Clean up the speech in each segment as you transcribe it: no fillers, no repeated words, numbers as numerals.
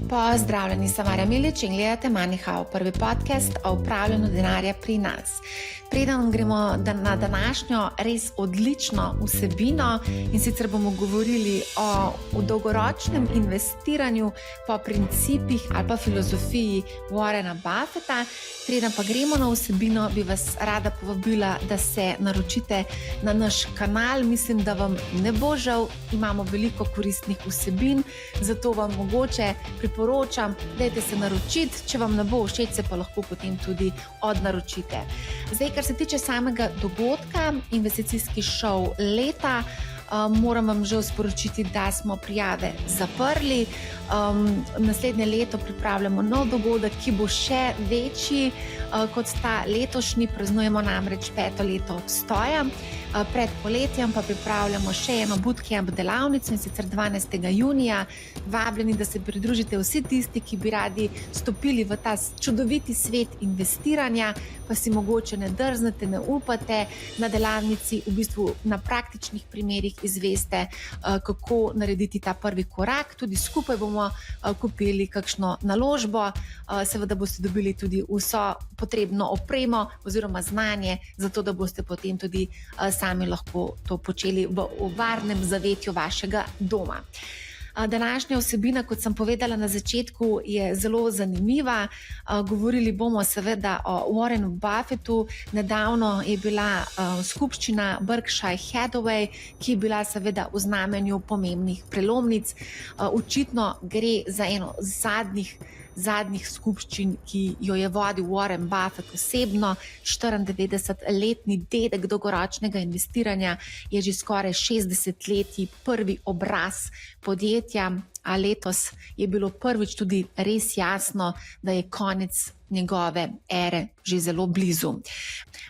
Pozdravljeni, sem Marja Milič in gledate MoneyHow, prvi podcast o upravljanju denarja pri nas. Preden gremo na današnjo res odlično vsebino, in sicer bomo govorili o dolgoročnem investiranju po principih ali pa filozofiji Warrena Buffetta. Preden pa gremo na vsebino, bi vas rada povabila, da se naročite na naš kanal. Mislim, da vam ne bo žal, imamo veliko koristnih vsebin, zato vam mogoče priporočam, dajte se naročiti, če vam ne bo všeč, se pa lahko potem tudi odnaročite. Zdaj, kar se tiče samega dogodka, investicijski šov leta, moram vam že sporočiti, da smo prijave zaprli. Naslednje leto pripravljamo nov dogodek, ki bo še večji kot ta letošnji. Praznujemo namreč 5. leto obstoja. Pred poletjem pa pripravljamo še eno bootcamp delavnico, in sicer 12. junija. Vabljeni, da se pridružite vsi tisti, ki bi radi stopili v ta čudoviti svet investiranja, pa si mogoče ne drznete, ne upate. Na delavnici v bistvu na praktičnih primerih izveste, kako narediti ta prvi korak. Tudi skupaj bomo kupili kakšno naložbo. Seveda boste dobili tudi vso potrebno opremo oziroma znanje, zato da boste potem tudi sami lahko to počeli v varnem zavetju vašega doma. Današnja vsebina, kot sem povedala na začetku, je zelo zanimiva. Govorili bomo seveda o Warrenu Buffettu. Nedavno je bila skupščina Berkshire Hathaway, ki je bila seveda v znamenju pomembnih prelomnic. Očitno gre za eno zadnjih skupščin, ki jo je vodil Warren Buffett osebno. 94-letni dedek dolgoročnega investiranja je že skoraj 60 leti prvi obraz podjetja, a letos je bilo prvič tudi res jasno, da je konec njegove ere že zelo blizu.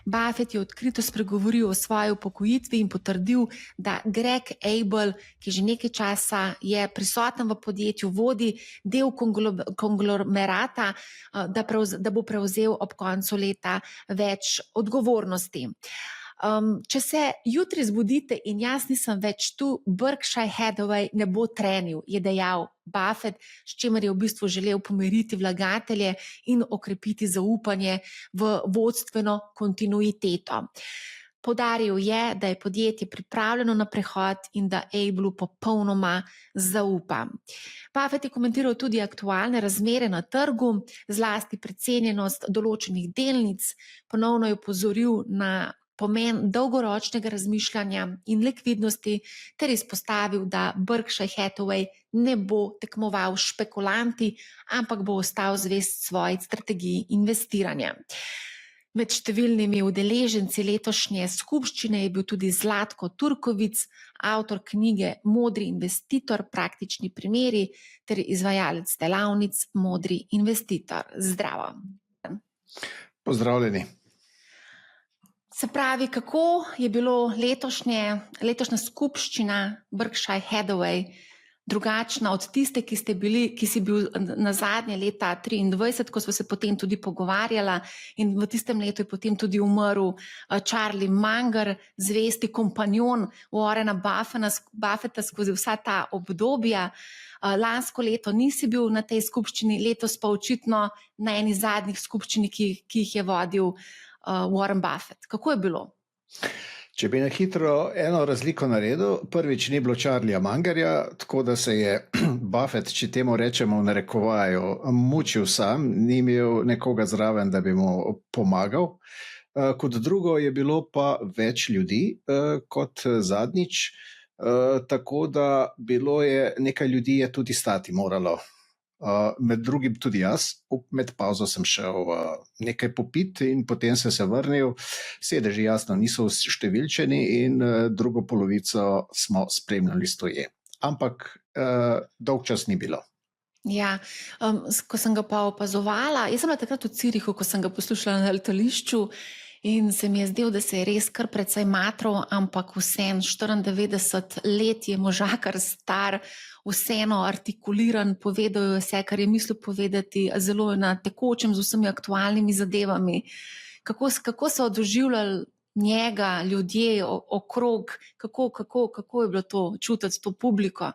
Buffett je odkrito spregovoril o svoji upokojitvi in potrdil, da Greg Abel, ki že nekaj časa je prisoten v podjetju, vodi del konglomerata, da bo prevzel ob koncu leta več odgovornosti. Če se jutri zbudite in jaz nisem več tu, Berkshire Hathaway ne bo trenil, je dejal Buffett, s čimer je v bistvu želel pomiriti vlagatelje in okrepiti zaupanje v vodstveno kontinuiteto. Poudaril je, da je podjetje pripravljeno na prehod in da Abelu popolnoma zaupa. Buffett je komentiral tudi aktualne razmere na trgu, zlasti precenjenost določenih delnic. Ponovno je opozoril na pomen dolgoročnega razmišljanja in likvidnosti ter izpostavil, da Berkshire Hathaway ne bo tekmoval s špekulanti, ampak bo ostal zvest svoji strategiji investiranja. Med številnimi udeleženci letošnje skupščine je bil tudi Zlatko Turković, avtor knjige Modri investitor, praktični primeri ter izvajalec delavnic Modri investitor. Zdravo. Pozdravljeni. Se pravi, kako je bilo letošnja skupščina Berkshire Hathaway drugačna od tiste, ki si bil na zadnje leta 2023, ko smo se potem tudi pogovarjala, in v tistem letu je potem tudi umrl Charlie Munger, zvesti kompanjon Warrena Buffetta skozi vsa ta obdobja. Lansko leto nisi bil na tej skupščini, letos pa očitno na eni zadnjih skupščini, ki jih je vodil Warren Buffett. Kako je bilo? Če bi na hitro eno razliko naredil, prvič ni bilo Charlieja Mungerja, tako da se je Buffett, če temu rečemo v narekovaju, mučil sam, ni imel nekoga zraven, da bi mu pomagal. Kot drugo je bilo pa več ljudi kot zadnjič, tako da bilo je nekaj ljudi je tudi stati moralo. Med drugim tudi jaz, med pauzo sem šel nekaj popit in potem sem se vrnil. Sedeži jasno niso številčeni in drugo polovico smo spremljali stoje. Ampak dolg čas ni bilo. Ja, ko sem ga pa opazovala, jaz sem bila takrat v Zürichu, ko sem ga poslušala na letališču, in se mi je zdel, da se je res kar precej matral, ampak vseeno 94 let je možakar star, vseeno artikuliran, povedal je vse, kar je mislil povedati, zelo na tekočem z vsemi aktualnimi zadevami. Kako so doživljali njega ljudje okrog, kako je bilo to čutiti, to publiko?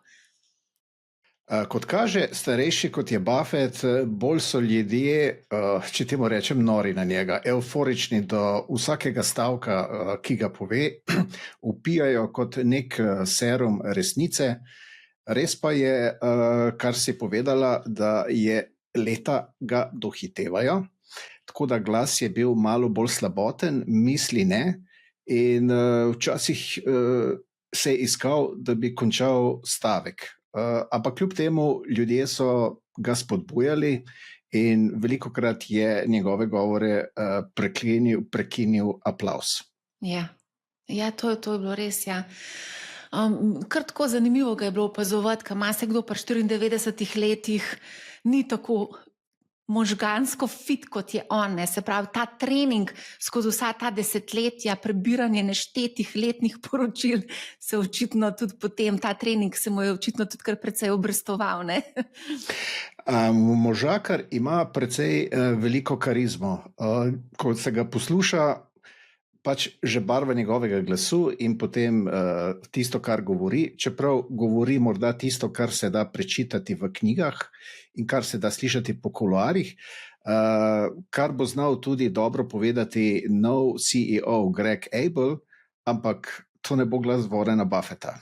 Kot kaže, starejši kot je Buffett, bolj so ljudje, če temu rečem, nori na njega, euforični do vsakega stavka, ki ga pove, vpijajo kot nek serum resnice. Res pa je, kar si povedala, da je leta ga dohitevajo, tako da glas je bil malo bolj slaboten, misli ne, in včasih se je iskal, da bi končal stavek. Ampak kljub temu ljudje so ga spodbujali in velikokrat je njegove govore prekinil aplavz. Ja, to je bilo res, ja. Kar tako zanimivo ga je bilo opazovati, ka ima se kdo pri 94 letih, ni tako možgansko fit, kot je on, ne. Se pravi, ta trening skozi vsa ta desetletja, prebiranje neštetih letnih poročil, se očitno tudi potem, ta trening se mu je očitno tudi kar precej obrestoval, ne. Možakar ima precej veliko karizmo. Ko se ga posluša, pač že barva njegovega glasu in potem tisto, kar govori, čeprav govori morda tisto, kar se da prečitati v knjigah in kar se da slišati po kuloarjih, kar bo znal tudi dobro povedati nov CEO Greg Abel, ampak to ne bo glas Warrena Buffetta.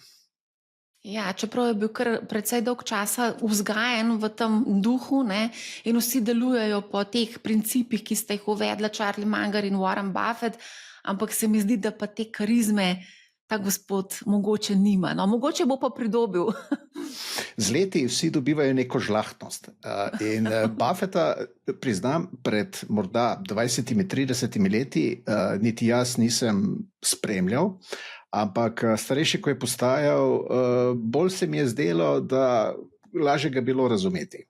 Ja, čeprav je bil kar precej dolg časa vzgajen v tem duhu, ne, in vsi delujejo po teh principih, ki sta jih uvedla Charlie Munger in Warren Buffett, ampak se mi zdi, da pa te karizme ta gospod mogoče nima. No, mogoče bo pa pridobil. Z leti vsi dobivajo neko žlahtnost. In Buffetta, priznam, pred morda 20-30 leti niti jaz nisem spremljal, ampak starejši, ko je postajal, bolj se mi je zdelo, da lažje ga bilo razumeti.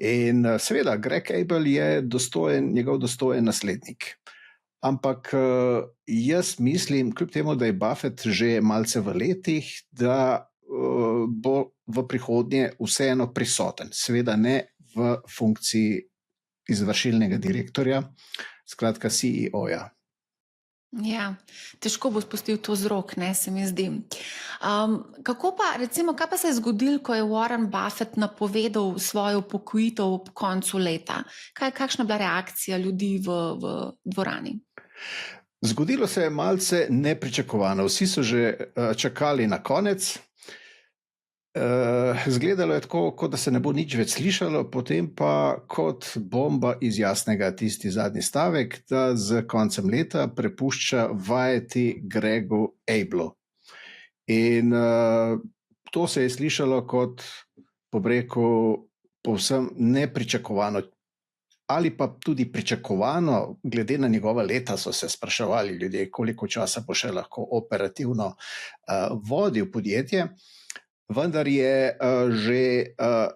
In seveda, Greg Abel je njegov dostojen naslednik. Ampak jaz mislim, kljub temu, da je Buffett že malce v letih, da bo v prihodnje vseeno prisoten. Seveda ne v funkciji izvršilnega direktorja, skratka CEO-ja. Ja, težko bo spustil to z rok, ne, se mi zdi. Kako pa, recimo, kaj pa se je zgodilo, ko je Warren Buffett napovedal svojo upokojitev ob koncu leta? Kakšna bila reakcija ljudi v dvorani? Zgodilo se je malce nepričakovano. Vsi so že čakali na konec. Zgledalo je tako, kot da se ne bo nič več slišalo, potem pa kot bomba iz jasnega tisti zadnji stavek, da z koncem leta prepušča vajeti Gregu Abelu. In to se je slišalo kot, po reku, povsem nepričakovano. Ali pa tudi pričakovano, glede na njegova leta so se spraševali ljudje, koliko časa bo še lahko operativno vodil podjetje. Vendar je že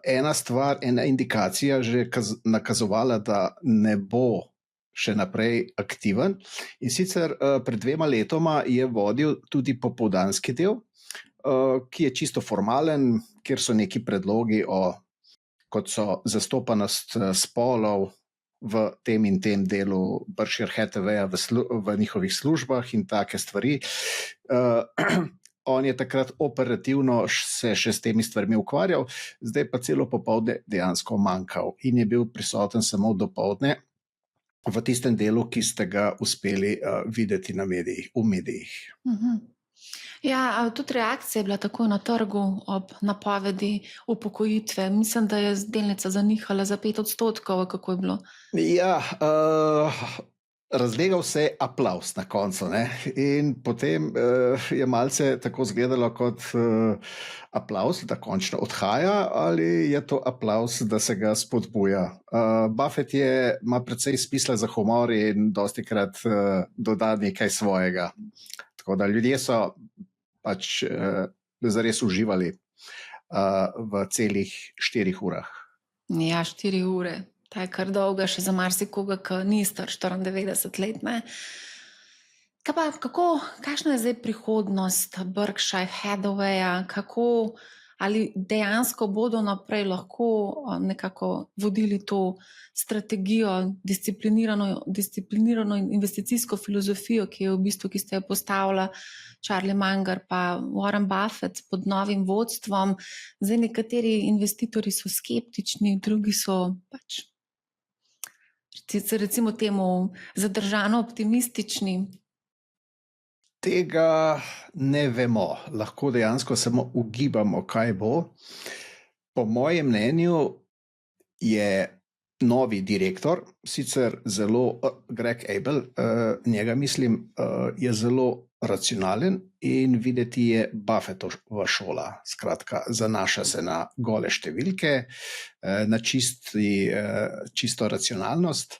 ena stvar, ena indikacija že nakazovala, da ne bo še naprej aktiven. In sicer pred 2 letoma je vodil tudi popoldanski del, ki je čisto formalen, kjer so neki predlogi kot so zastopanost spolov v tem in tem delu Berkshire Hathawaya v njihovih službah in take stvari. On je takrat operativno se še s temi stvarmi ukvarjal, zdaj pa celo popoldne dejansko manjkal in je bil prisoten samo dopoldne v tistem delu, ki ste ga uspeli videti v medijih. Ja, tudi reakcija je bila takoj na trgu ob napovedi upokojitve. Mislim, da je delnica zanihala za 5%, kako je bilo? Ja, razlegal se je aplavz na koncu, ne? In potem je malce tako izgledalo kot aplavz, da končno odhaja, ali je to aplavz, da se ga spodbuja. Buffett ima precej smisla za humor in dostikrat doda nekaj svojega. Tako da ljudje so pač zares uživali v celih 4 urah. Ja, 4 ure. Ta je kar dolga še za marsikoga, ki ni star 94 let, ne? Kakšna je zdaj prihodnost Berkshire Hathawaya? ali dejansko bodo naprej lahko nekako vodili to strategijo, disciplinirano investicijsko filozofijo, ki je v bistvu, ki ste jo postavila Charlie Munger pa Warren Buffett pod novim vodstvom. Zdaj nekateri investitorji so skeptični, drugi so pač recimo temu zadržano optimistični. Tega ne vemo, lahko dejansko samo ugibamo, kaj bo. Po mojem mnenju je novi direktor, sicer zelo Greg Abel, njega mislim, je zelo racionalen in videti je Buffettova šola. Skratka, zanaša se na gole številke, na čisto racionalnost.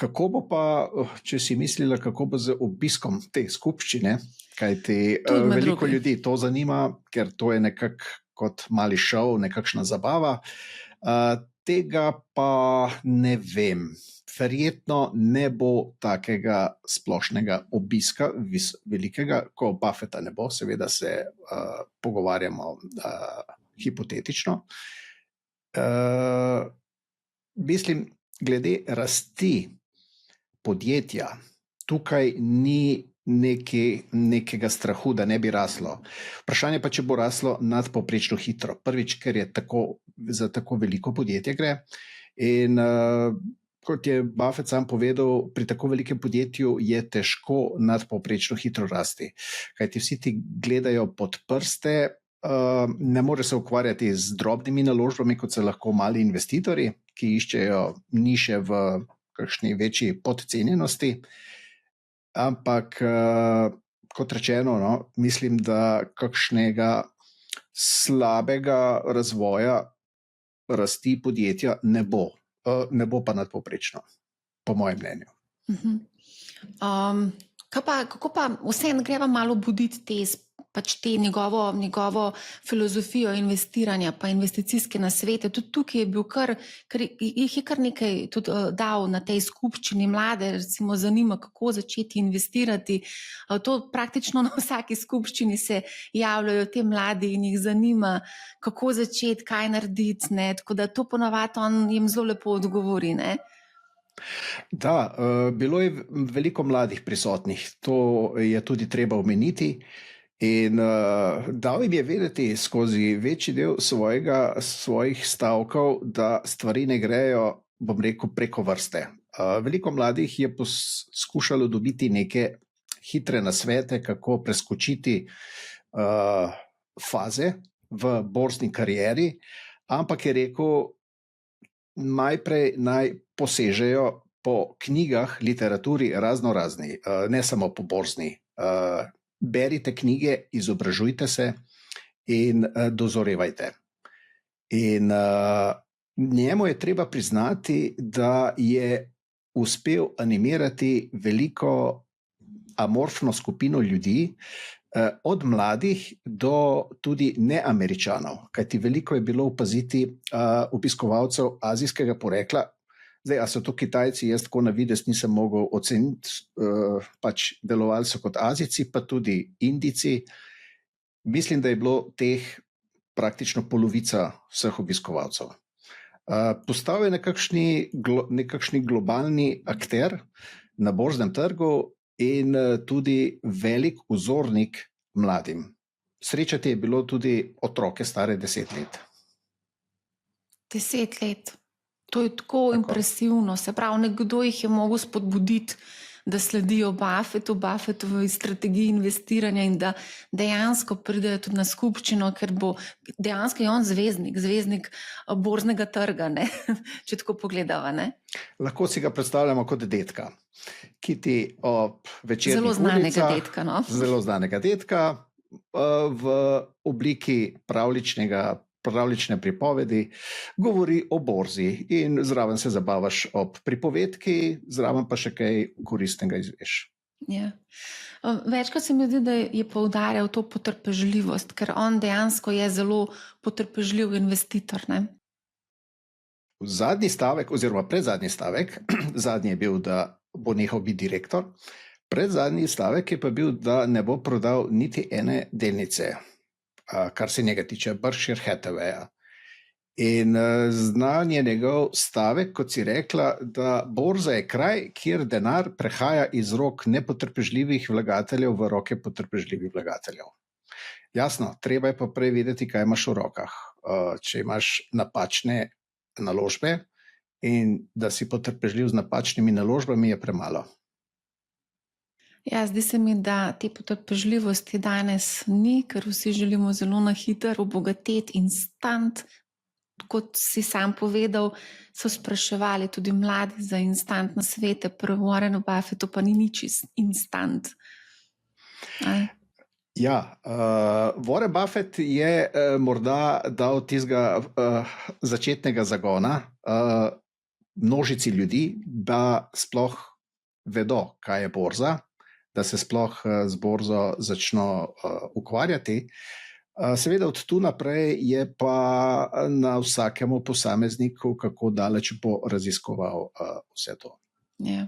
Kako bo pa, če si mislila, kako bo z obiskom te skupščine, kajti veliko ljudi to zanima, ker to je nekako kot mali šov, nekakšna zabava. Tega pa ne vem. Verjetno ne bo takega splošnega obiska velikega, ko Buffetta ne bo, seveda se pogovarjamo hipotetično. Mislim, glede rasti podjetja, tukaj ni nekega strahu, da ne bi raslo. Vprašanje pa, če bo raslo nadpovprečno hitro. Prvič, ker je za tako veliko podjetje gre. In kot je Buffett sam povedal, pri tako velikem podjetju je težko nadpovprečno hitro rasti. Kajti vsi ti gledajo pod prste, ne more se ukvarjati z drobnimi naložbami, kot se lahko mali investitorji, ki iščejo niše v kakšni večji podcenjenosti. Ampak, kot rečeno, mislim, da kakšnega slabega razvoja rasti podjetja ne bo. Ne bo pa nadpovprečno, po mojem mnenju. Kako pa vseeno greva malo buditi te njegovo filozofijo investiranja pa investicijske nasvete. Tudi tukaj je bil jih je kar nekaj tudi dal na tej skupščini mlade, recimo zanima, kako začeti investirati. To praktično na vsaki skupščini se javljajo te mladi in jih zanima, kako začeti, kaj narediti, ne? Tako da to ponavadi on jim zelo lepo odgovori, ne? Da, bilo je veliko mladih prisotnih, to je tudi treba omeniti. In dal jim je vedeti skozi večji del svojih stavkov, da stvari ne grejo, bom rekel, preko vrste. Veliko mladih je skušalo dobiti neke hitre nasvete, kako preskočiti faze v borzni karieri, ampak je rekel, najprej naj posežejo po knjigah, literaturi raznorazni, ne samo po borzni. Berite knjige, izobražujte se in dozorevajte. In njemu je treba priznati, da je uspel animirati veliko amorfno skupino ljudi, od mladih do tudi neameričanov, kajti veliko je bilo opaziti obiskovalcev azijskega porekla. Zdaj, a so to Kitajci, jaz tako na videz nisem mogel oceniti, pač delovali so kot Azijci, pa tudi Indijci. Mislim, da je bilo teh praktično polovica vseh obiskovalcev. Postal je nekakšni globalni akter na borznem trgu in tudi velik vzornik mladim. Srečati je bilo tudi otroke stare 10 let. 10 let. To je tako impresivno. Se pravi, nekdo jih je mogel spodbuditi, da sledijo Buffettovi strategiji investiranja in da dejansko pridejo tudi na skupščino, ker bo dejansko je on zvezdnik borznega trga, ne? Če tako pogledava, ne? Lahko si ga predstavljamo kot detka, ki ti ob večernih zelo znanega detka, no? Zelo znanega detka v obliki pravljične pripovedi govori o borzi in zraven se zabavaš ob pripovedki, zraven pa še kaj koristnega izveš. Ja. Večkrat se mi zdi, da je poudarjal to potrpežljivost, ker on dejansko je zelo potrpežljiv investitor, ne? Zadnji stavek oziroma predzadnji stavek, zadnji je bil, da bo nehal biti direktor, predzadnji stavek je pa bil, da ne bo prodal niti ene delnice kar se njega tiče, Berkshire Hathawaya. In znan je njegov stavek, kot si rekla, da borza je kraj, kjer denar prehaja iz rok nepotrpežljivih vlagateljev v roke potrpežljivih vlagateljev. Jasno, treba je pa prej vedeti, kaj imaš v rokah. Če imaš napačne naložbe in da si potrpežljiv z napačnimi naložbami, je premalo. Ja, zdi se mi, da te potrpežljivosti danes ni, ker vsi želimo zelo na hitro obogateti instant. Kot si sam povedal, so spraševali tudi mladi za instantne svete, pri Warrenu Buffettu pa ni nič instant. Ja, Warren Buffett je morda dal tistega začetnega zagona množici ljudi, da sploh vedo, kaj je borza, da se sploh z borzo začno ukvarjati. Seveda od tu naprej je pa na vsakemu posamezniku, kako daleč bo raziskoval vse to. Ja.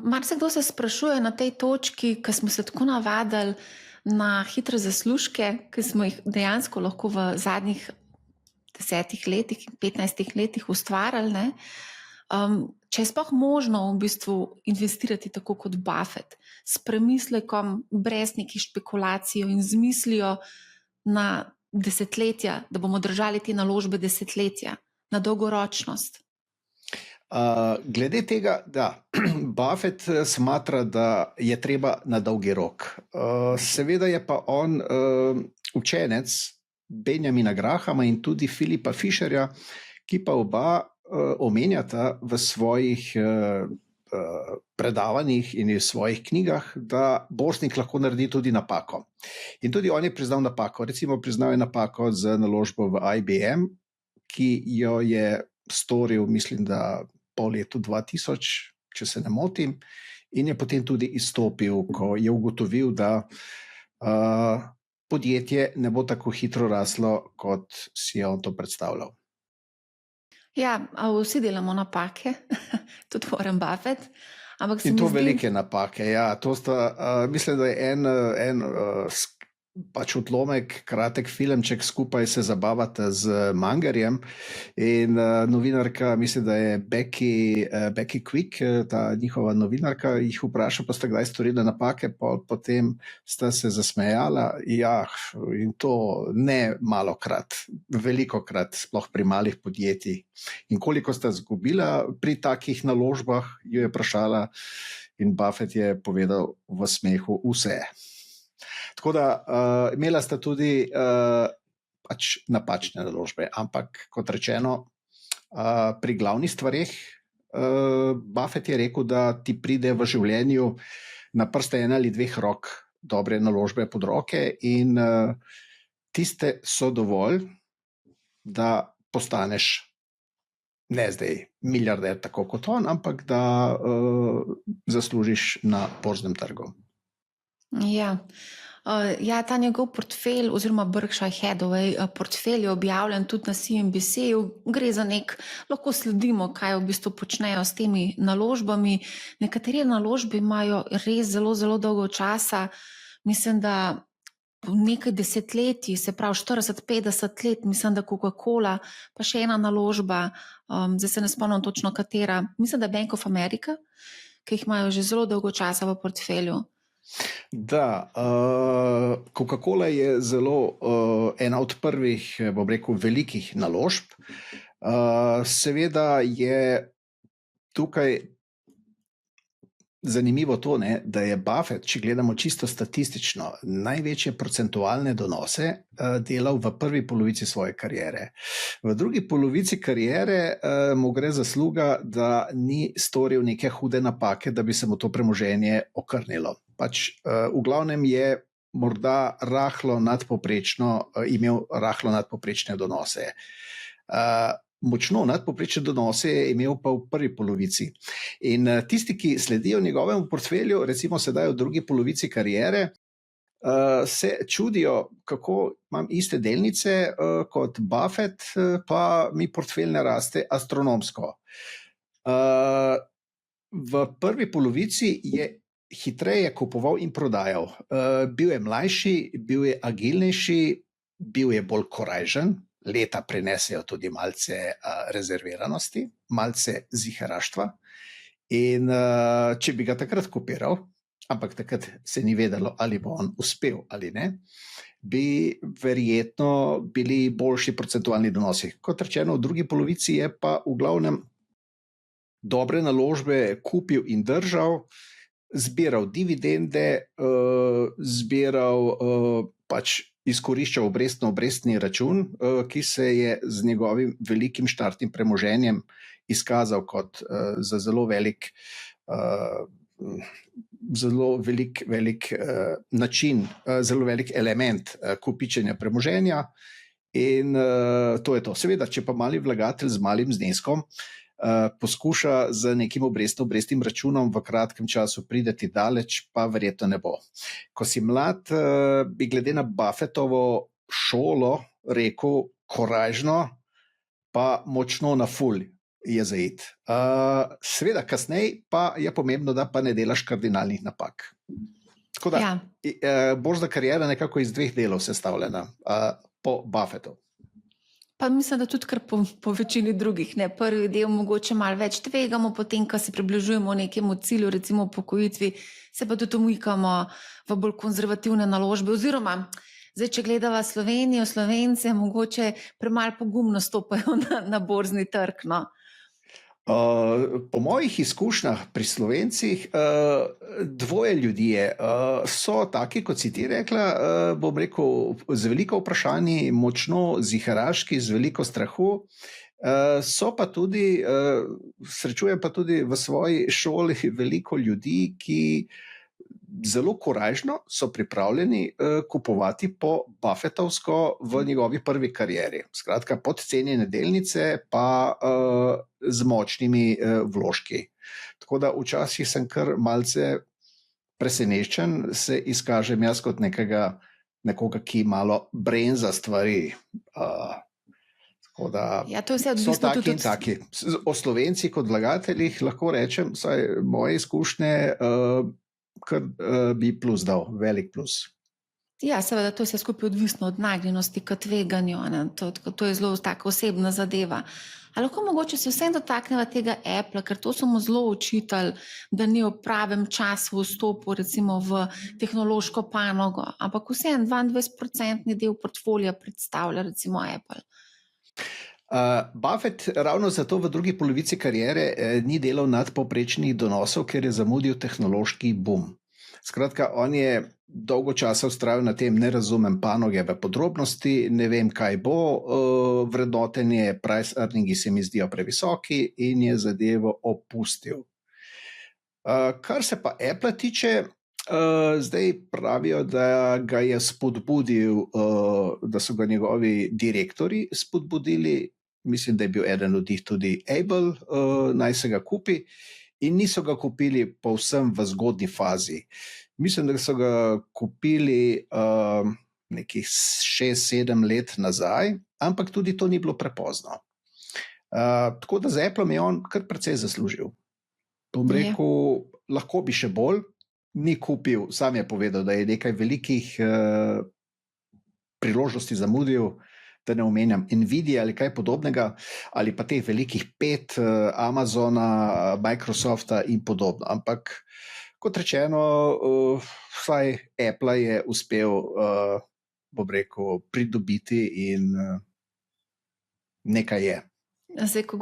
Marsikdo se sprašuje na tej točki, ko smo se tako navadili na hitre zaslužke, ki smo jih dejansko lahko v zadnjih 10 letih, 15 letih ustvarjali, ne? Če je sploh možno v bistvu investirati tako kot Buffett, s premislekom, brez nekih špekulacij in z mislijo na desetletja, da bomo držali te naložbe desetletja, na dolgoročnost. Glede tega, da Buffett smatra, da je treba na dolgi rok. Seveda je pa on učenec Benjamina Grahama in tudi Philippa Fisherja, ki pa oba omenjata v svojih predavanjih in v svojih knjigah, da borznik lahko naredi tudi napako. In tudi on je priznal napako. Recimo priznal je napako z naložbo v IBM, ki jo je storil, mislim, da po letu 2000, če se ne motim, in je potem tudi izstopil, ko je ugotovil, da podjetje ne bo tako hitro raslo, kot si je on to predstavljal. Ja, vsi delamo napake, tudi Warren Buffett. In to velike napake, ja. To sta, mislim, da je en pač odlomek, kratek filmček, skupaj se zabavata z Mangerjem in novinarka, mislim, da je Becky Quick, ta njihova novinarka, jih vpraša, pa sta kdaj storila napake, potem sta se zasmejala, ja, in to ne malokrat, velikokrat, sploh pri malih podjetjih. In koliko sta zgubila pri takih naložbah, jo je vprašala in Buffett je povedal v smehu vse. Tako da imela sta tudi pač napačne naložbe, ampak kot rečeno, pri glavnih stvareh Buffett je rekel, da ti pride v življenju na prste 1 ali 2 rok dobre naložbe pod roke in tiste so dovolj, da postaneš ne zdaj milijarder tako kot on, ampak da zaslužiš na borznem trgu. Ja. Ja, ta njegov portfelj oziroma Berkshire Hathaway portfelj je objavljen tudi na CNBC-ju. Gre za lahko sledimo, kaj v bistvu počnejo s temi naložbami. Nekatere naložbe imajo res zelo, zelo dolgo časa. Mislim, da nekaj desetletij, se pravi 40-50 let, mislim, da Coca-Cola, pa še ena naložba, zdaj se ne spomnim točno katera, mislim, da Bank of America, ki jih imajo že zelo dolgo časa v portfelju. Da, Coca-Cola je zelo ena od prvih, bom rekel, velikih naložb. Seveda je tukaj zanimivo to, ne, da je Buffett, če gledamo čisto statistično, največje procentualne donose delal v prvi polovici svoje kariere. V drugi polovici kariere mu gre zasluga, da ni storil neke hude napake, da bi se mu to premoženje okrnilo. Pač v glavnem je morda imel rahlo nadpoprečne donose. Močno nadpoprečne donose je imel pa v prvi polovici. In tisti, ki sledijo njegovemu portfelju, recimo sedaj v drugi polovici kariere, se čudijo, kako imam iste delnice kot Buffett, pa mi portfelj ne raste astronomsko. V prvi polovici je hitreje kupoval in prodajal. Bil je mlajši, bil je agilnejši, bil je bolj korajžen. Leta prinesejo tudi malce rezerviranosti, malce ziharaštva. In če bi ga takrat kopiral, ampak takrat se ni vedelo, ali bo on uspel ali ne, bi verjetno bili boljši procentualni donosi. Kot rečeno, v drugi polovici je pa v glavnem dobre naložbe kupil in držal, zbiral dividende, izkoriščal obrestni račun, ki se je z njegovim velikim štartnim premoženjem izkazal kot za zelo velik način, zelo velik element kopičenja premoženja. In to je to. Seveda, če pa mali vlagatelj z malim zneskom poskuša z nekim obrestnim računom v kratkem času prideti daleč, pa verjetno ne bo. Ko si mlad, bi glede na Buffettovo šolo rekel korajžno, pa močno na ful je zaid. Seveda, kasneje pa je pomembno, da pa ne delaš kardinalnih napak. Tako da, borzna kariera nekako iz 2 delov sestavljena po Buffettu. Pa mislim, da tudi kar po večini drugih. Ne? Prvi del mogoče malo več tvegamo, potem, ko se približujemo nekemu cilju, recimo upokojitvi, se pa tudi umikamo v bolj konzervativne naložbe. Oziroma, zdaj, če gledava Slovenijo, Slovence, mogoče premalo pogumno stopajo na borzni trg. No? Po mojih izkušnjah pri Slovencih dvoje ljudi so taki, kot si ti rekla, bom rekel, z veliko vprašanji, močno ziharaški, z veliko strahu. So pa tudi, srečujem pa tudi v svoji šoli veliko ljudi, ki zelo korajžno so pripravljeni kupovati po Buffettovsko v njegovi prvi karieri. Skratka, podcenjene delnice pa z močnimi vložki. Tako da včasih sem kar malce presenečen, se izkažem jaz kot nekoga, ki malo brenza stvari. Ja, to je vse odvisno tudi od taki. O Slovencih kot vlagateljih lahko rečem, saj moje izkušnje kar bi plus dal, velik plus. Ja, seveda, to je vse skupaj odvisno od nagnjenosti k tveganju. To je zelo taka osebna zadeva. A lahko mogoče se vsem dotakneva tega Apple, ker to so mu zelo očitali, da ni v pravem času vstopil recimo v tehnološko panogo, ampak vsem 22% del portfolija predstavlja recimo Apple. Buffett ravno zato v drugi polovici kariere ni delal nadpovprečnih donosov, ker je zamudil tehnološki boom. Skratka, on je dolgo časa vztrajal na tem, ne razumem panoge v podrobnosti, ne vem, kaj bo, vrednotenje, price earningi se mi zdijo previsoki in je zadevo opustil. Kar se pa Apple tiče, zdaj pravijo, da ga je spodbudil, da so ga njegovi direktori spodbudili, mislim, da je bil eden od njih tudi Abel, naj se ga kupi, in niso ga kupili povsem v zgodnji fazi. Mislim, da so ga kupili nekih 6-7 let nazaj, ampak tudi to ni bilo prepozno. Tako da z Applom je on kar precej zaslužil. Bom rekel, lahko bi še bolj, ni kupil, sam je povedal, da je nekaj velikih priložnosti zamudil, da ne omenjam Nvidia ali kaj podobnega, ali pa teh velikih 5 Amazona, Microsofta in podobno. Ampak, kot rečeno, vsaj Apple je uspel, bom rekel, pridobiti in nekaj je. Zdaj, ko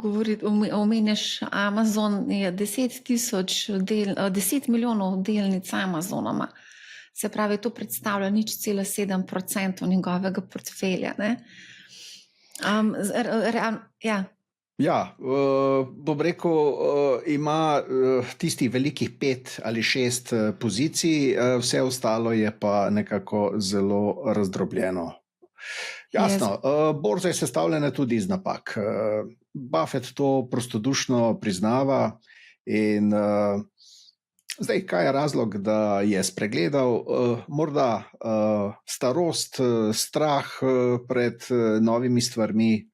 omenjaš Amazon, je 10 milijonov delnic Amazonoma. Se pravi, to predstavlja 0,7% njegovega portfelja. Bom rekel, ima tistih velikih 5 ali 6 pozicij, vse ostalo je pa nekako zelo razdrobljeno. Jasno, borza je sestavljena tudi iz napak. Buffett to prostodušno priznava in zdaj, kaj je razlog, da je spregledal? Morda starost, strah pred novimi stvarmi.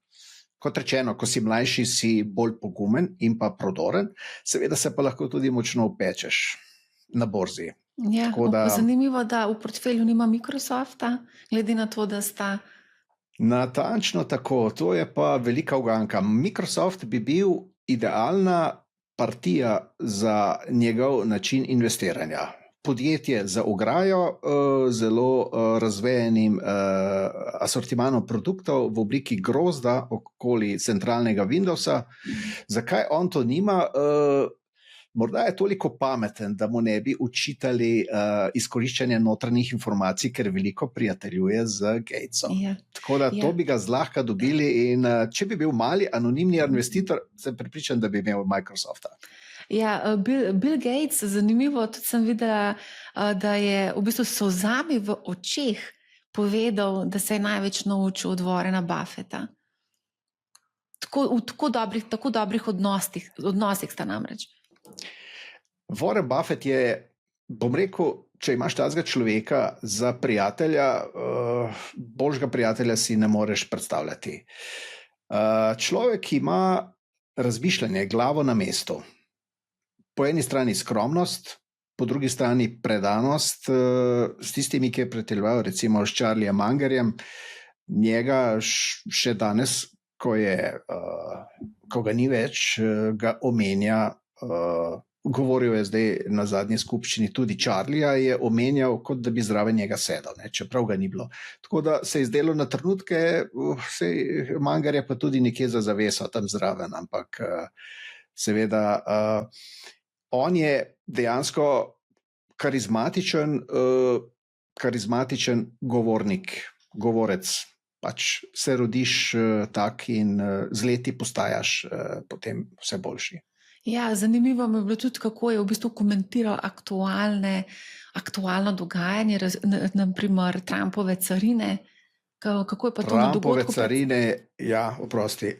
Kot rečeno, ko si mlajši, si bolj pogumen in pa prodoren, seveda se pa lahko tudi močno upečeš. na borzi. Ja, Tako da zanimivo, da v portfelju nima Microsofta, glede na to, da sta. natančno tako, to je pa velika uganka. Microsoft bi bil idealna partija za njegov način investiranja. Podjetje za ograjo, zelo razvejenim asortimanom produktov v obliki grozda okoli centralnega Windowsa. Zakaj on to nima? Morda je toliko pameten, da mu ne bi učitali izkoriščanja notranjih informacij, ker veliko prijateljuje z Gatesom. Ja. Tako da to bi ga zlahka dobili in če bi bil mali anonimni investitor, sem prepričan, da bi imel Microsofta. Ja, Bill Gates, zanimivo, tudi sem videla, da je v bistvu s solzami v očeh povedal, da se je največ naučil od Warrena Buffetta. V tako dobrih odnosih sta namreč. Warren Buffett je, bom rekel, če imaš tazga človeka za prijatelja, boljšega prijatelja si ne moreš predstavljati. Človek, ki ima razmišljanje, glavo na mestu. Po eni strani skromnost, po drugi strani predanost s tistimi, ki je prijateljeval, recimo s Charliejem Mangerjem. Njega še danes, ko ga ni več, ga omenja. Govoril je zdaj na zadnji skupščini tudi Charlieja, je omenjal, kot da bi zraven njega sedel, čeprav ga ni bilo. Tako da se je zdelo na trenutke, Mangerja pa tudi nekje za zaveso tam zraven, ampak seveda on je dejansko karizmatičen govorec. Pač se rodiš tak in z leti postajaš potem vse boljši. Ja, zanimivo mi je bilo tudi, kako je v bistvu komentiral aktualno dogajanje, naprimer Trumpove carine. Kako je pa to na dogodku? Trumpove carine, ja, oprosti.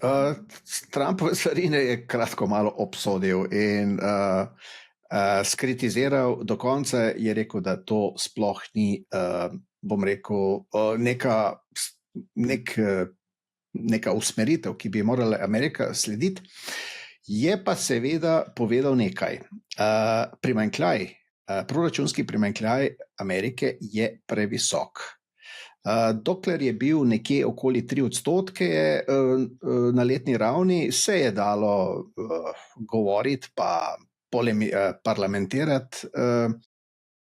Trumpove carine je kratko malo obsodil in skritiziral do konca, je rekel, da to sploh ni, bom rekel, neka usmeritev, ki bi morala Amerika slediti. Je pa seveda povedal nekaj. Proračunski primanjkljaj Amerike je previsok. Dokler je bil nekje okoli 3% na letni ravni, se je dalo govoriti pa parlamentirati.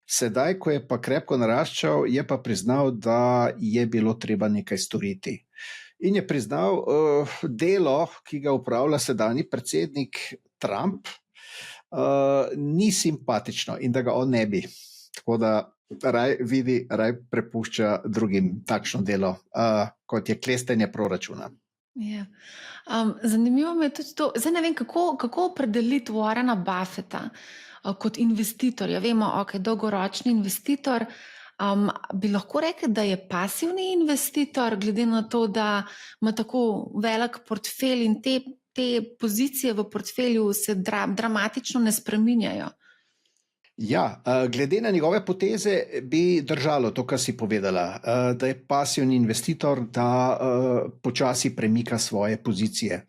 Sedaj, ko je pa krepko naraščal, je pa priznal, da je bilo treba nekaj storiti. In je priznal delo, ki ga upravlja sedanji predsednik Trump, ni simpatično in da ga on ne bi. Tako da raj prepušča drugim takšno delo, kot je klestenje proračuna. Ja. Zanimivo me je tudi to, zdaj ne vem, kako opredeliti Warrena Buffetta kot investitorja. Vemo, dolgoročni investitor. Bi lahko rekli, da je pasivni investitor, glede na to, da ima tako velik portfelj in te pozicije v portfelju se dramatično ne spreminjajo. Ja, glede na njegove poteze bi držalo to, kar si povedala, da je pasivni investitor, da počasi premika svoje pozicije.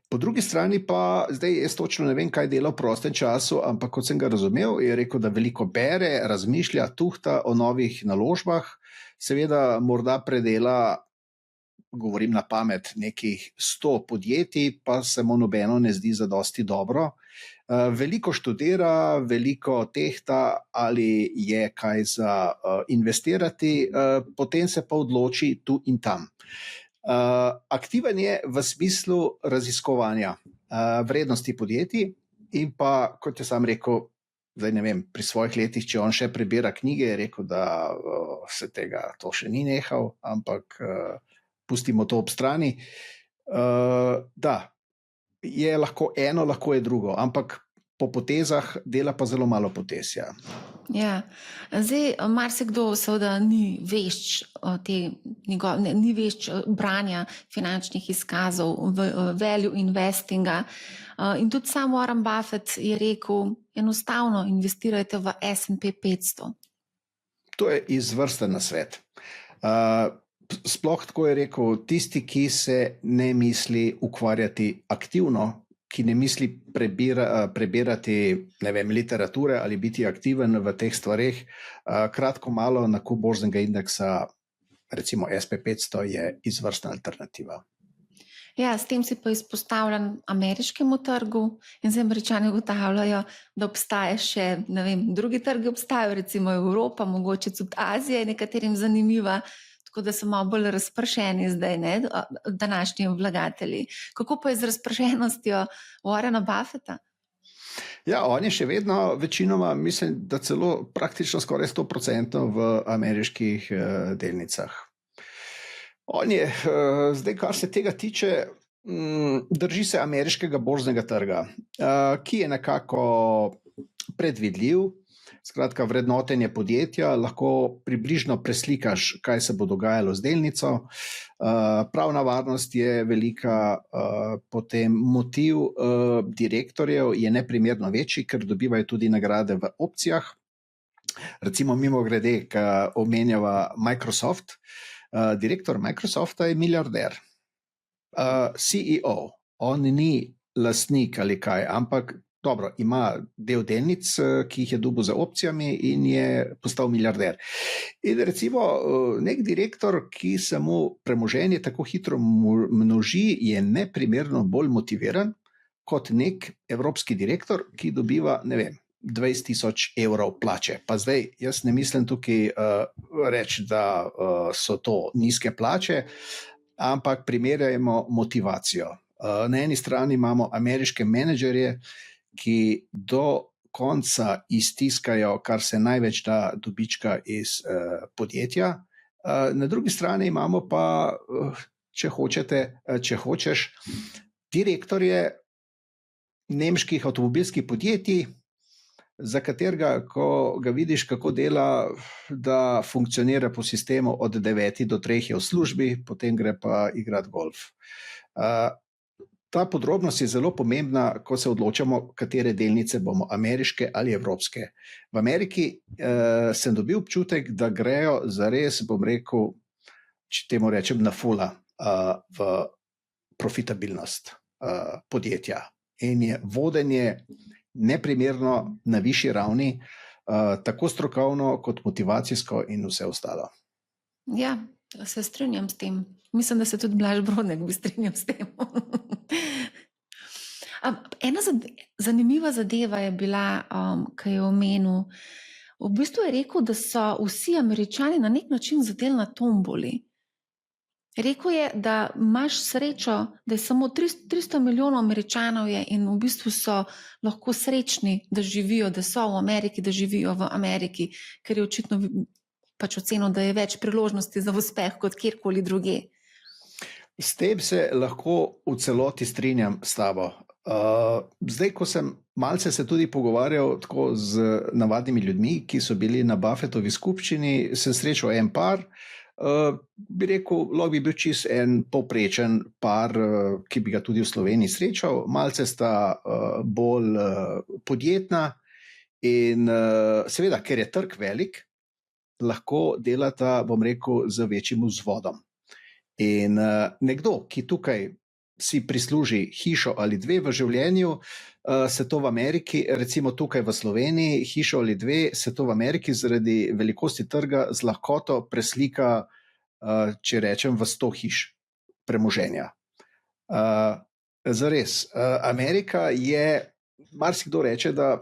Po drugi strani pa, zdaj jaz točno ne vem, kaj dela v prostem času, ampak kot sem ga razumel, je rekel, da veliko bere, razmišlja, tuhta o novih naložbah, seveda morda predela, govorim na pamet, nekih 100 podjetij, pa se mu nobeno ne zdi zadosti dobro. Veliko študira, veliko tehta, ali je kaj za investirati, potem se pa odloči tu in tam. Aktiven je v smislu raziskovanja vrednosti podjetij in pa, kot je sam rekel, zdaj ne vem, pri svojih letih, če on še prebira knjige, je rekel, da se tega to še ni nehal, ampak pustimo to ob strani. Da, je lahko eno, lahko je drugo, ampak po potezah dela pa zelo malo potez. Ja, zdaj marsikdo seveda ni vešč branja finančnih izkazov, value investinga. In tudi sam Warren Buffett je rekel, enostavno investirajte v S&P 500. To je izvrsten nasvet. Sploh tako je rekel, tisti, ki se ne misli ukvarjati aktivno, ki ne misli prebirati, ne vem, literature ali biti aktiven v teh stvareh, kratko malo nakup borznega indeksa, recimo SP500, je izvrstna alternativa. Ja, s tem si pa izpostavljen ameriškemu trgu in zdaj Američani ugotavljajo, da obstaja še, ne vem, drugi trgi obstajajo, recimo Evropa, mogoče tudi Azija je nekaterim zanimiva, tako da so malo bolj razpršeni zdaj, ne, današnji vlagatelji. Kako pa je z razpršenostjo Warrena Buffetta? Ja, on je še vedno večinoma, mislim, da celo praktično skoraj 100% v ameriških delnicah. On je, zdaj, kar se tega tiče, drži se ameriškega borznega trga, ki je nekako predvidljiv. Skratka, vrednotenje podjetja lahko približno preslikaš, kaj se bo dogajalo z delnico. Pravna varnost je velika, potem motiv direktorjev je neprimerno večji, ker dobivajo tudi nagrade v opcijah. Recimo mimogrede, ko omenjava Microsoft, direktor Microsofta je milijarder. CEO, on ni lastnik ali kaj, ampak dobro, ima del delnic, ki jih je dobil za opcijami in je postal milijarder. In recimo nek direktor, ki se mu premoženje tako hitro množi, je neprimerno bolj motiviran kot nek evropski direktor, ki dobiva, ne vem, 20.000 evrov plače. Pa zdaj, jaz ne mislim tukaj reči, da so to nizke plače, ampak primerjajmo motivacijo. Na eni strani imamo ameriške menedžerje, ki do konca iztiskajo, kar se največ da dobička iz podjetja. Na drugi strani imamo pa, če hočeš, direktorje nemških avtomobilskih podjetij, za katerega, ko ga vidiš, kako dela, da funkcionira po sistemu od 9 do 3 je v službi, potem gre pa igrati golf. Ta podrobnost je zelo pomembna, ko se odločamo, katere delnice bomo ameriške ali evropske. V Ameriki sem dobil občutek, da grejo zares, bom rekel, če temu rečem, na fula v profitabilnost podjetja. In je vodenje neprimerno na višji ravni, tako strokovno kot motivacijsko in vse ostalo. Ja, se strinjam s tem. Mislim, da se tudi Blaž Brodnik bi strinjal s tem. Ena zanimiva zadeva je bila, ki je omenil, v bistvu je rekel, da so vsi Američani na nek način zadeli na tomboli. Rekel je, da imaš srečo, da je samo 300 milijonov Američanov je in v bistvu so lahko srečni, da živijo, da so v Ameriki, da živijo v Ameriki, ker je očitno pač ocenil, da je več priložnosti za uspeh kot kjerkoli druge. S tem se lahko v celoti strinjam s tabo. Zdaj, ko sem malce se tudi pogovarjal tako z navadnimi ljudmi, ki so bili na Buffettovi skupščini, sem srečal en par, bi rekel, lahko bi bil čist en povprečen par, ki bi ga tudi v Sloveniji srečal. Malce sta bolj podjetna in seveda, ker je trg velik, lahko delata, bom rekel, z večjim vzvodom. In nekdo, ki tukaj si prisluži hišo ali dve v življenju, se to v Ameriki, recimo tukaj v Sloveniji, hišo ali dve, se to v Ameriki zaradi velikosti trga z lahkoto preslika, če rečem, v 100 hiš premoženja. Zares, Amerika je, marsikdo reče, da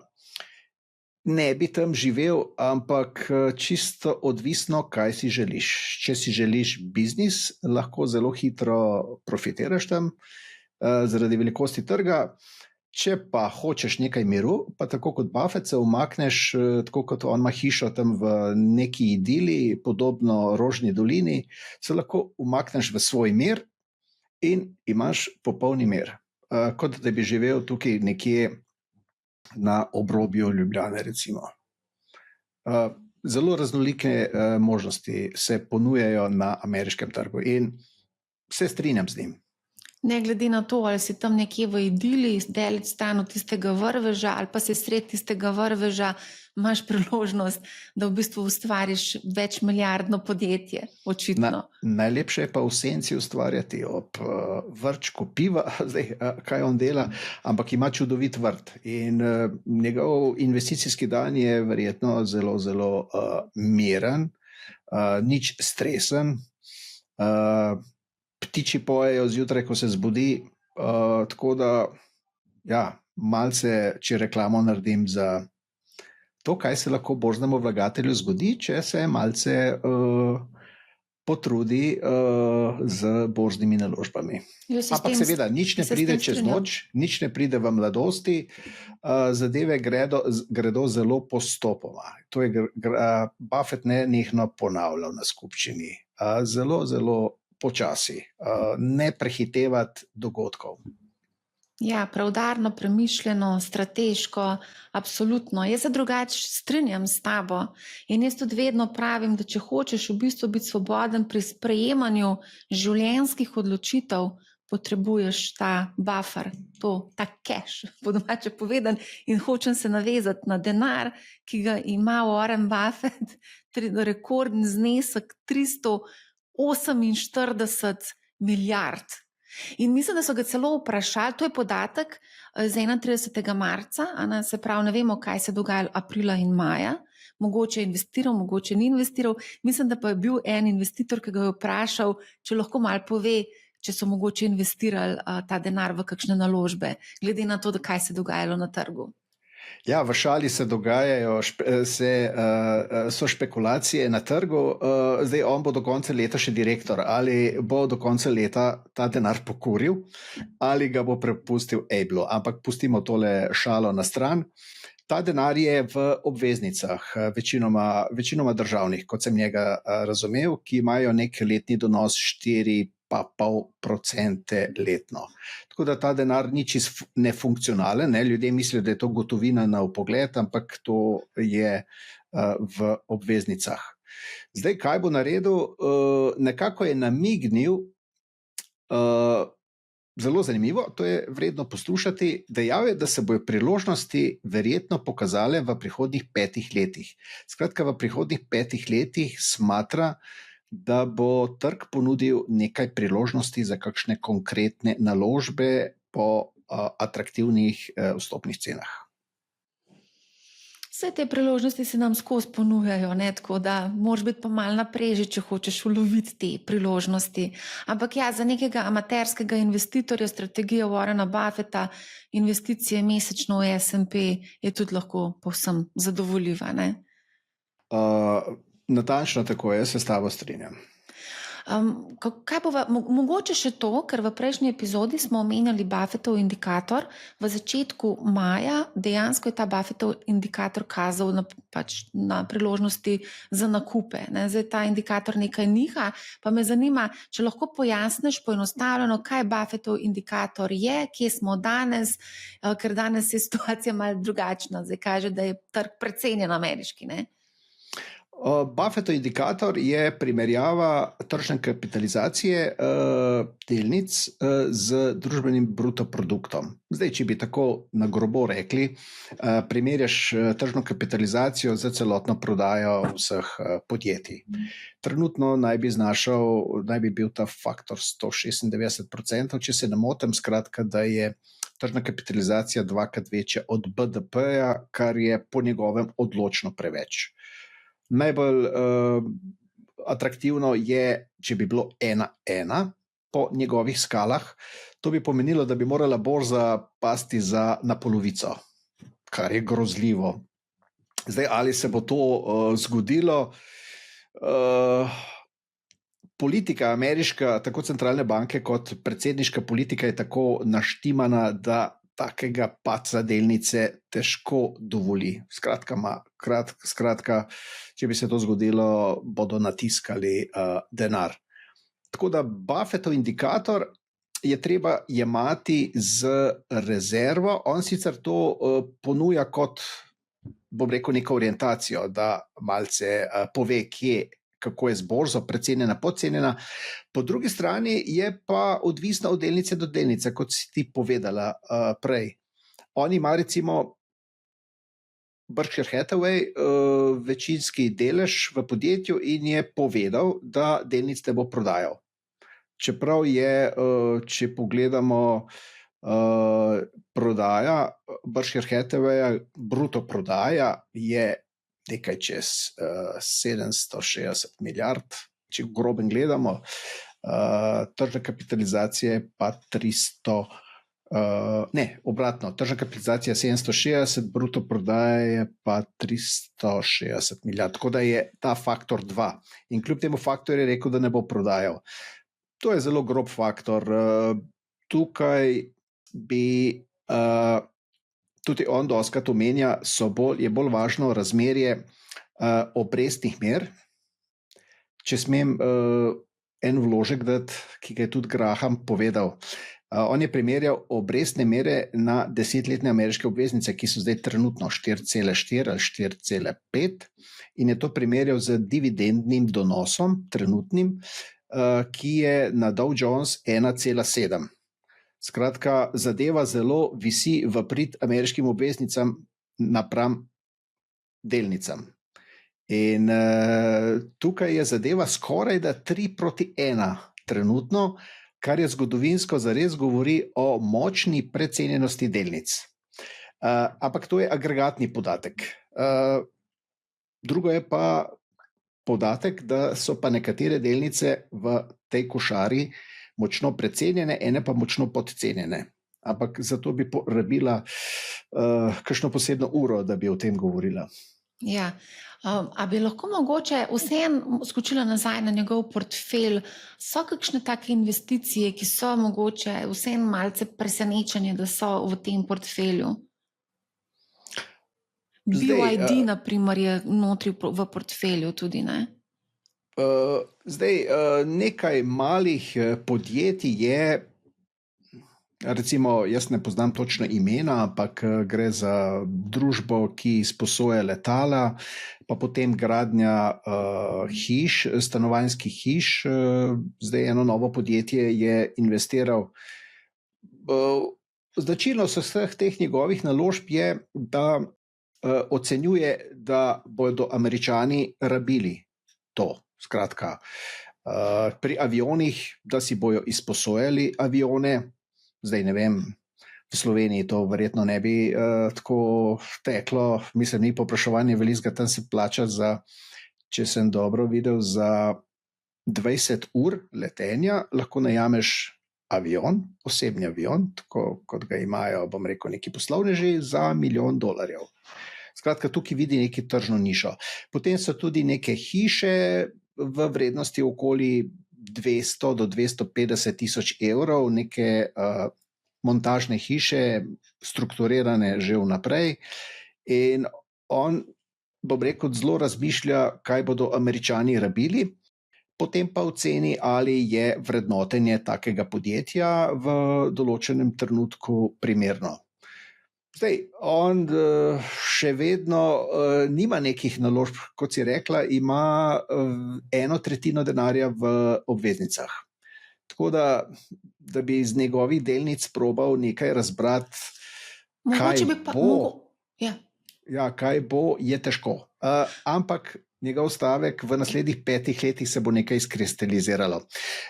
ne bi tam živel, ampak čisto odvisno, kaj si želiš. Če si želiš biznis, lahko zelo hitro profitiraš tam zaradi velikosti trga. Če pa hočeš nekaj miru, pa tako kot Buffett se umakneš, tako kot on ima hišo tam v neki idili, podobno Rožni dolini, se lahko umakneš v svoj mir in imaš popolni mir. Kot da bi živel tukaj nekje na obrobju Ljubljane, recimo. Zelo raznolike možnosti se ponujajo na ameriškem trgu in se strinjam z njim. Ne glede na to, ali si tam nekje v idili, daleč stran od tistega vrveža, ali pa si sred tistega vrveža, imaš priložnost, da v bistvu ustvariš večmilijardno podjetje, očitno. Najlepše je pa v senci ustvarjati ob vrčku piva, zdaj, kaj on dela, ampak ima čudovit vrt in njegov investicijski dan je verjetno zelo, zelo miren, nič stresen, ptiči pojejo zjutraj, ko se zbudi, tako da, ja, malce, če reklamo naredim za to, kaj se lahko borznemu vlagatelju zgodi, če se malce potrudi z borznimi naložbami. Ampak seveda, nič ne pride čez noč, nič ne pride v mladosti, zadeve gredo zelo postopoma. To je Buffett nenehno ponavljal na skupščini. Zelo, zelo počasi, ne prehitevati dogodkov. Ja, preudarno, premišljeno, strateško, absolutno. Jaz se drugače strinjam s tabo in jaz tudi vedno pravim, da če hočeš v bistvu biti svoboden pri sprejemanju življenjskih odločitev, potrebuješ ta buffer, ta cash, po domače povedan, in hočem se navezati na denar, ki ga ima Warren Buffett, rekordni znesek 348 milijard. In mislim, da so ga celo vprašali, to je podatek z 31. marca, se pravi, ne vemo, kaj se dogaja aprila in maja, mogoče je investiral, mogoče ni investiral, mislim, da pa je bil en investitor, ki ga je vprašal, če lahko malo pove, če so mogoče investirali ta denar v kakšne naložbe, glede na to, kaj se dogajalo na trgu. Ja, v šali se dogajajo, so špekulacije na trgu, zdaj on bo do konca leta še direktor, ali bo do konca leta ta denar pokuril, ali ga bo prepustil Abelu, ampak pustimo tole šalo na stran. Ta denar je v obveznicah, večinoma državnih, kot sem njega razumel, ki imajo nek letni donos 4,5% letno. Tako da ta denar ni čisto nefunkcionalen, ljudje mislijo, da je to gotovina na vpogled, ampak to je v obveznicah. Zdaj, kaj bo naredil? Nekako je namignil, zelo zanimivo, to je vredno poslušati, dejal je, da se bojo priložnosti verjetno pokazale v prihodnjih 5 letih. Skratka, v prihodnjih 5 letih smatra, da bo trg ponudil nekaj priložnosti za kakšne konkretne naložbe po atraktivnih vstopnih cenah. Vse te priložnosti se nam skozi ponujajo, tako da moraš biti pa malo napreži, če hočeš uloviti te priložnosti. Ampak ja, za nekega amaterskega investitorja strategija Warrena Buffetta, investicije mesečno v S&P je tudi lahko povsem zadovoljiva, ne? Natančno tako, jaz se s tabo strinjam. Mogoče še to, ker v prejšnji epizodi smo omenjali Buffettov indikator, v začetku maja dejansko je ta Buffettov indikator kazal na priložnosti za nakupe. Zdaj ta indikator nekaj niha, pa me zanima, če lahko pojasniš poenostavljeno, kaj Buffettov indikator je, kje smo danes, ker danes je situacija malo drugačna, zdaj kaže, da je trg precenjen ameriški, ne? Buffettov indikator je primerjava tržne kapitalizacije delnic z družbenim bruto produktom. Zdaj, če bi tako na grobo rekli, primerjaš tržno kapitalizacijo za celotno prodajo vseh podjetij. Trenutno naj bi bil ta faktor 196%, če se ne motim, skratka, da je tržna kapitalizacija 2-krat večja od BDP-ja, kar je po njegovem odločno preveč. Najbolj atraktivno je, če bi bilo 1:1 po njegovih skalah, to bi pomenilo, da bi morala borza pasti na polovico, kar je grozljivo. Zdaj, ali se bo to zgodilo? Politika ameriška, tako centralne banke kot predsedniška politika je tako naštimana, da takega padca delnice težko dovoli. Skratka, če bi se to zgodilo, bodo natiskali denar. Tako da Buffettov indikator je treba jemati z rezervo. On sicer to ponuja kot, bom rekel, neko orientacijo, da malce pove, kako je z borzo, precenjena, podcenjena. Po drugi strani je pa odvisna od delnice do delnice, kot si ti povedala prej. On ima recimo Berkshire Hathaway večinski delež v podjetju in je povedal, da delnic ne bo prodajal. Čeprav je, če pogledamo prodaja Berkshire Hathawaya, bruto prodaja je nekaj čez 760 milijard, če groben gledamo, tržna kapitalizacija je pa 300, obratno, tržna kapitalizacija 760, bruto prodaja je pa 360 milijard, tako da je ta faktor 2. In kljub temu faktor je rekel, da ne bo prodajal. To je zelo grob faktor. Tukaj bi tudi on doskrat omenja, je bolj važno razmerje obrestnih mer. Če smem en vložek dati, ki ga je tudi Graham povedal. On je primerjal obrestne mere na 10-letne ameriške obveznice, ki so zdaj trenutno 4,4 ali 4,5 in je to primerjal z dividendnim donosom, trenutnim, ki je na Dow Jones 1,7. Skratka, zadeva zelo visi v prid ameriškim obveznicam napram delnicam. In tukaj je zadeva skoraj da 3:1 trenutno, kar je zgodovinsko zares govori o močni precenjenosti delnic. Ampak to je agregatni podatek. Drugo je pa podatek, da so pa nekatere delnice v tej košari močno precenjene, ene pa močno podcenjene. Ampak zato bi rabila kakšno posebno uro, da bi o tem govorila. Ja. A bi lahko mogoče vseeno skočila nazaj na njegov portfelj? So kakšne take investicije, ki so mogoče vseeno malce presenečenje, da so v tem portfelju? BYD, na primer, je notri v portfelju tudi, ne? Nekaj malih podjetij je, recimo, jaz ne poznam točno imena, ampak gre za družbo, ki izposoja letala, pa potem gradnja hiš, stanovanjskih hiš. Zdaj eno novo podjetje je investiral. Značilnost vseh teh njegovih naložb je, da ocenjuje, da bodo Američani rabili to. Skratka, pri avionih, da si bojo izposojali avione. Zdaj ne vem, v Sloveniji to verjetno ne bi tako teklo, mislim, ni povpraševanje velikega, tam se plača za, če sem dobro videl, za 20 ur letenja lahko najameš avion, osebni avion, tako kot ga imajo, bom rekel, neki poslovneži, za $1 milijon. Skratka, tukaj vidi neki tržno nišo. Potem so tudi neke hiše v vrednosti okoli 200 do 250 tisoč evrov, neke montažne hiše, strukturirane že vnaprej. In on, bom rekel, zelo razmišlja, kaj bodo Američani rabili, potem pa oceni, ali je vrednotenje takega podjetja v določenem trenutku primerno. Zdaj, on še vedno nima nekih naložb, kot si rekla, ima 1/3 denarja v obveznicah. Tako da bi iz njegovih delnic probal nekaj razbrati, kaj bo, je težko. Ampak njegov stavek v naslednjih 5 letih se bo nekaj izkristaliziralo.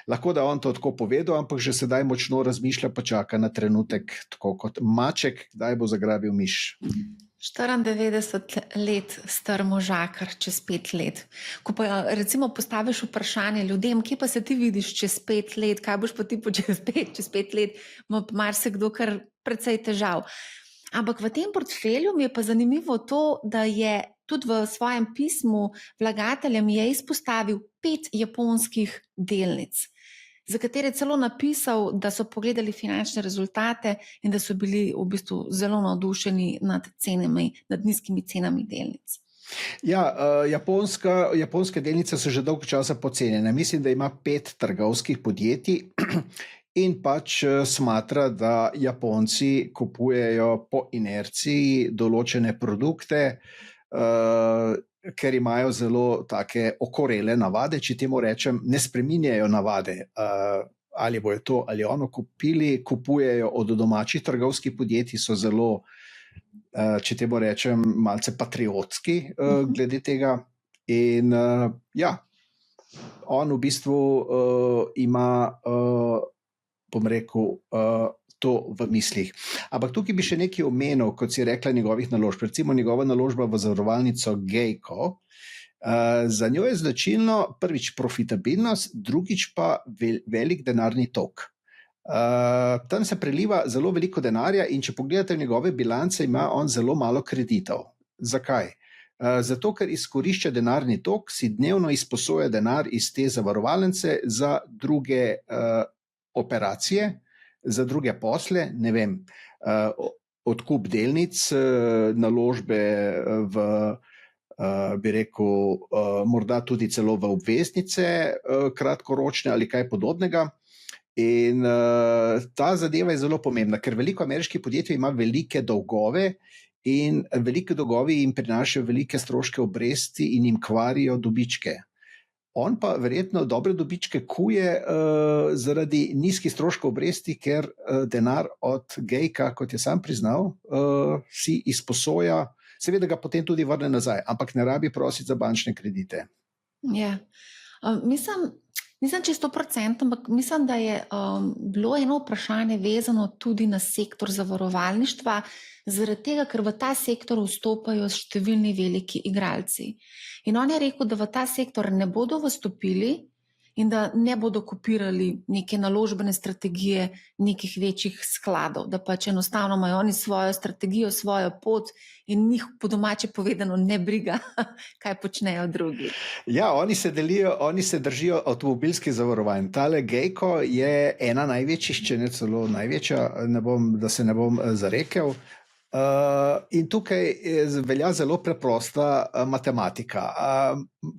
Lahko da on to tako povedal, ampak že sedaj močno razmišlja, pa čaka na trenutek, tako kot maček, kdaj bo zagrabil miš. 94 let star možakar čez 5 let. Ko pa recimo postaviš vprašanje ljudem, kje pa se ti vidiš čez 5 let, kaj boš pa ti počel čez 5 let, ima marsikdo kar precej težav. Ampak v tem portfelju mi je pa zanimivo to, da je tudi v svojem pismu vlagateljem je izpostavil 5 japonskih delnic, za katere je celo napisal, da so pogledali finančne rezultate in da so bili v bistvu zelo navdušeni nad nizkimi cenami delnic. Ja, japonske delnice so že dolgo časa pocenjene. Mislim, da ima 5 trgovskih podjetij in pač smatra, da Japonci kupujejo po inerciji določene produkte, ker imajo zelo take okorele navade, če temu rečem, ne spreminjajo navade, ali bojo to ali ono kupili, kupujejo od domačih trgovskih podjetij, so zelo, če temu rečem, malce patriotski glede tega. In ja, on v bistvu ima, bom rekel, to v mislih. Ampak tukaj bi še nekaj omenil, kot si rekla, njegovih naložb. Recimo njegova naložba v zavarovalnico Geico. Za njo je značilno prvič profitabilnost, drugič pa velik denarni tok. Tam se preliva zelo veliko denarja in če pogledate njegove bilance, ima on zelo malo kreditov. Zakaj? Zato, ker izkorišča denarni tok, si dnevno izposoja denar iz te zavarovalnice za druge operacije, za druge posle, ne vem, odkup delnic, naložbe v, bi rekel, morda tudi celo v obveznice, kratkoročne ali kaj podobnega. In ta zadeva je zelo pomembna, ker veliko ameriških podjetij ima velike dolgove in velike dolgovi jim prinašajo velike stroške obresti in jim kvarijo dobičke. On pa verjetno dobre dobičke kuje zaradi nizkih stroškov obresti, ker denar od Geica, kot je sam priznal, si izposoja, seveda ga potem tudi vrne nazaj, ampak ne rabi prositi za bančne kredite. Ja. Nisem čisto 100%, ampak mislim, da je bilo eno vprašanje vezano tudi na sektor zavarovalništva, zaradi tega, ker v ta sektor vstopajo številni veliki igralci. In on je rekel, da v ta sektor ne bodo vstopili in da ne bodo kopirali neke naložbene strategije nekih večjih skladov, da pač enostavno imajo oni svojo strategijo, svojo pot in njih po domače povedano ne briga, kaj počnejo drugi. Ja, oni se držijo avtomobilskih zavarovanj. Tale Geico je ena največjih, če ne celo največja, da se ne bom zarekel. In tukaj velja zelo preprosta matematika.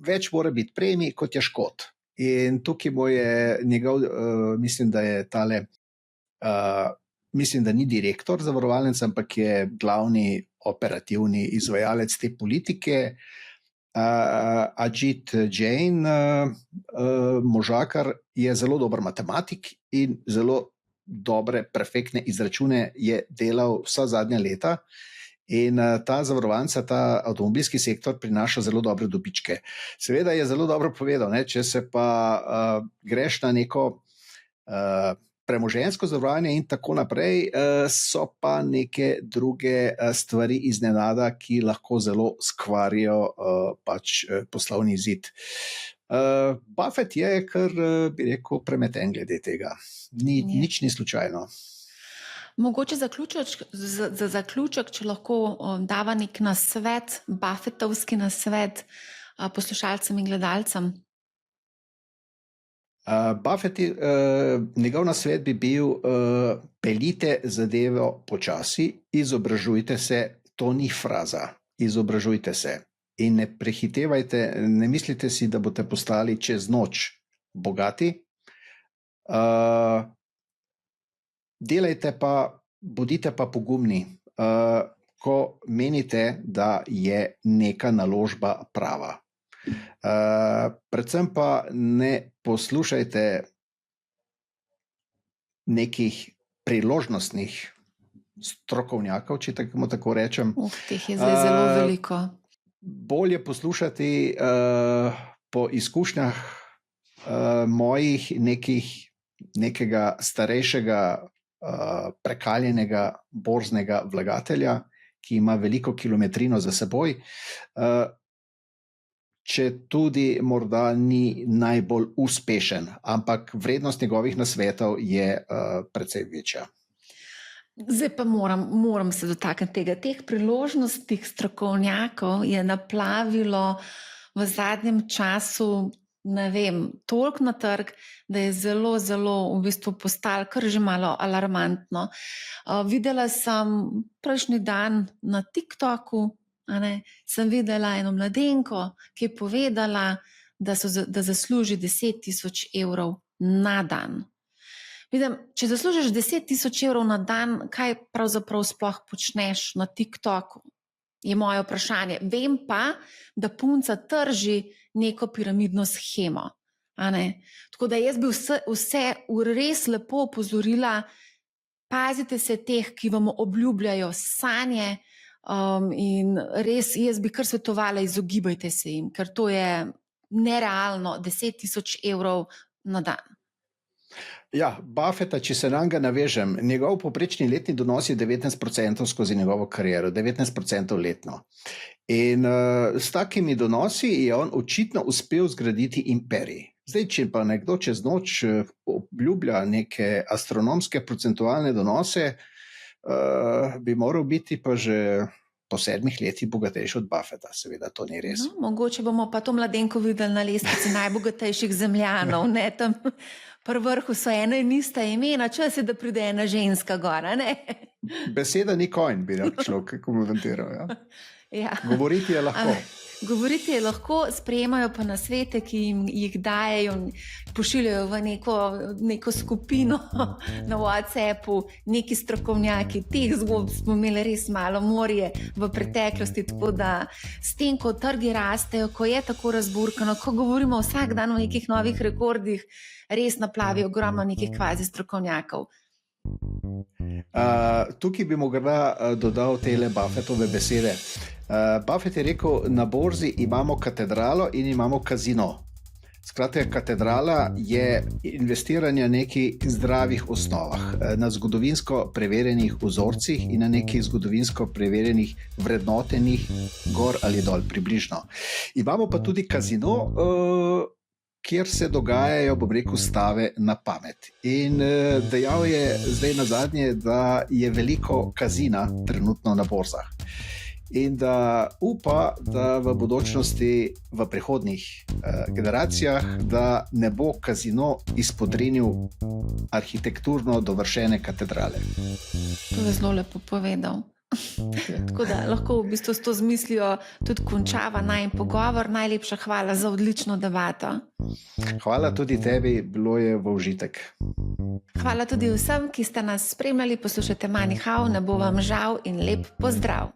Več mora biti premij, kot je škod. In tukaj mu je njegov, mislim, da je tale, mislim, da ni direktor zavarovalnice, ampak je glavni operativni izvajalec te politike, Ajit Jain, možakar, je zelo dober matematik in zelo dobre, perfektne izračune je delal vsa zadnja leta. In ta zavarovalnica, ta avtomobilski sektor prinaša zelo dobre dobičke. Seveda je zelo dobro povedal, ne, če se pa greš na neko premoženjsko zavarovanje in tako naprej, so pa neke druge stvari iznenada, ki lahko zelo skvarijo pač poslovni izid. Buffett je kar, bi rekel, premeten glede tega. Nič ni slučajno. Mogoče za zaključek, če lahko dava nek nasvet, Buffettovski nasvet poslušalcem in gledalcem. Buffett, njegov nasvet bi bil, peljite zadevo počasi, izobražujte se, to ni fraza, izobražujte se. In ne prehitevajte, ne mislite si, da boste postali čez noč bogati. Delajte pa, bodite pa pogumni, ko menite, da je neka naložba prava. Predvsem pa ne poslušajte nekih priložnostnih strokovnjakov, če tako rečem. Teh je zdaj zelo veliko. Bolje poslušati po izkušnjah mojih nekega starejšega prekaljenega borznega vlagatelja, ki ima veliko kilometrino za seboj, če tudi morda ni najbolj uspešen, ampak vrednost njegovih nasvetov je precej večja. Zdaj pa moram se dotakniti tega. Teh priložnostnih strokovnjakov je naplavilo v zadnjem času, ne vem, toliko na trg, da je zelo, zelo v bistvu postalo kar že malo alarmantno. Videla sem prejšnji dan na TikToku, sem videla eno mladenko, ki je povedala, da zasluži 10.000 evrov na dan. Vidim, če zaslužiš 10.000 evrov na dan, kaj pravzaprav sploh počneš na TikToku? je moje vprašanje. Vem pa, da punca trži neko piramidno shemo. Tako da jaz bi vse res lepo opozorila, pazite se teh, ki vam obljubljajo sanje, in res jaz bi kar svetovala, izogibajte se jim, ker to je nerealno, 10.000 evrov na dan. Ja, Buffetta, če se na njega navežem, njegov povprečni letni donos je 19% skozi njegovo kariero, 19% letno. In s takimi donosi je on očitno uspel zgraditi imperij. Zdaj, če pa nekdo čez noč obljublja neke astronomske procentualne donose, bi moral biti pa že po 7 letih bogatejši od Buffetta. Seveda, to ni res. No, mogoče bomo pa to Mladenko videli na lestvici najbogatejših zemljanov. Tam pri vrhu so ena in ista imena, čas je, da pride ena ženska gora. Beseda ni konj, bi človek komentiral. Ja. Ja. Govoriti je lahko. Govoriti je lahko, sprejemajo pa nasvete, ki jih dajejo, pošiljajo v neko skupino na WhatsAppu, neki strokovnjaki. Teh zgodb smo imeli res malo morje v preteklosti, tako da s tem, ko trgi rastejo, ko je tako razburkano, ko govorimo vsak dan o nekih novih rekordih, res naplavi ogromno nekih kvazi strokovnjakov. Tukaj bi morda dodal tele Buffettove besede. Buffett je rekel, na borzi imamo katedralo in imamo kazino. Skratka, katedrala je investiranje na nekih zdravih osnovah, na zgodovinsko preverjenih vzorcih in na nekih zgodovinsko preverjenih vrednotenih gor ali dol, približno. Imamo pa tudi kazino, kjer se dogajajo, bom rekel, stave na pamet. In dejal je zdaj nazadnje, da je veliko kazina trenutno na borzah. In da upa, da v bodočnosti, v prihodnjih generacijah, da ne bo kazino izpodrinil arhitekturno dovršene katedrale. To je zelo lepo povedal. Tako da lahko v bistvu s to zmislijo tudi končava najin pogovor. Najlepša hvala za odlično debato. Hvala tudi tebi, bilo je v užitek. Hvala tudi vsem, ki ste nas spremljali. Poslušajte Money How, ne bo vam žal in lep pozdrav.